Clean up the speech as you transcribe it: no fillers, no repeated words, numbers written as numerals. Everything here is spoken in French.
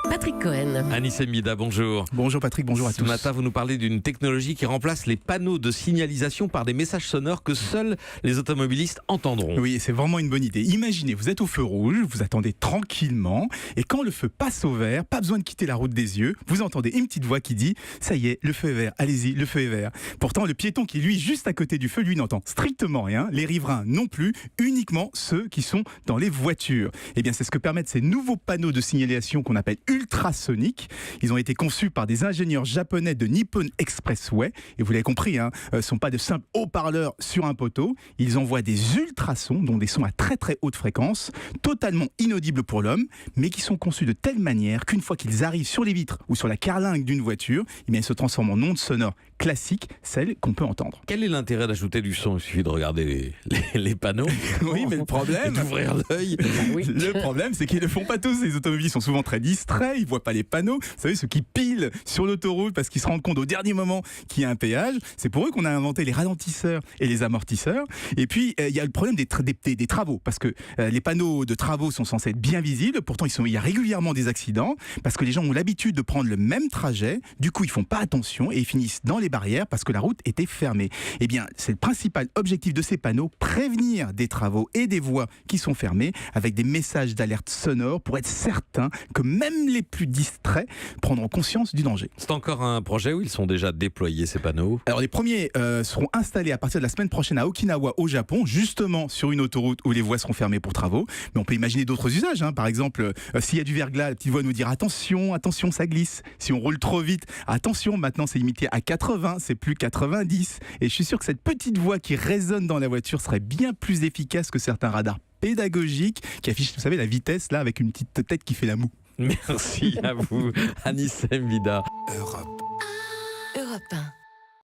Patrick Cohen. Anis Mida, bonjour. Bonjour Patrick, bonjour à tous. Ce matin, vous nous parlez d'une technologie qui remplace les panneaux de signalisation par des messages sonores que seuls les automobilistes entendront. Oui, c'est vraiment une bonne idée. Imaginez, vous êtes au feu rouge, vous attendez tranquillement, et quand le feu passe au vert, pas besoin de quitter la route des yeux, vous entendez une petite voix qui dit « Ça y est, le feu est vert, allez-y, le feu est vert ». Pourtant, le piéton qui, lui, juste à côté du feu, lui, n'entend strictement rien, les riverains non plus, uniquement ceux qui sont dans les voitures. Eh bien, c'est ce que permettent ces nouveaux panneaux de signalisation qu'on appelle ultrasoniques. Ils ont été conçus par des ingénieurs japonais de Nippon Expressway, et vous l'avez compris, ne sont pas de simples haut-parleurs sur un poteau, ils envoient des ultrasons, donc des sons à très très haute fréquence, totalement inaudibles pour l'homme, mais qui sont conçus de telle manière qu'une fois qu'ils arrivent sur les vitres ou sur la carlingue d'une voiture, eh bien, ils se transforment en ondes sonores classiques, celles qu'on peut entendre. Quel est l'intérêt d'ajouter du son? Il suffit de regarder les panneaux. Oui, mais le problème, d'ouvrir l'œil. Le problème, c'est qu'ils ne le font pas tous. Les automobilistes sont souvent très distraits, ils voient pas les panneaux. Vous savez, ceux qui pilent sur l'autoroute parce qu'ils se rendent compte au dernier moment qu'il y a un péage. C'est pour eux qu'on a inventé les ralentisseurs et les amortisseurs. Et puis, il y a le problème des travaux, parce que les panneaux de travaux sont censés être bien visibles. Pourtant, il y a régulièrement des accidents parce que les gens ont l'habitude de prendre le même trajet. Du coup, ils font pas attention et ils finissent dans les barrières parce que la route était fermée. Eh bien, c'est le principal objectif de ces panneaux, prévenir des travaux et des voies qui sont fermées avec des messages d'alerte sonore pour être certain que même les plus distraits prendront conscience du danger. C'est encore un projet où ils sont déjà déployés, ces panneaux? Alors les premiers seront installés à partir de la semaine prochaine à Okinawa au Japon, justement sur une autoroute où les voies seront fermées pour travaux. Mais on peut imaginer d'autres usages. Par exemple, s'il y a du verglas, la petite voix nous dire attention, attention, ça glisse. Si on roule trop vite, attention, maintenant c'est limité à 80, c'est plus 90. Et je suis sûr que cette petite voix qui résonne dans la voiture serait bien plus efficace que certains radars pédagogiques qui affichent, vous savez, la vitesse là avec une petite tête qui fait la moue. Merci à vous, Anis Mida. Europe 1.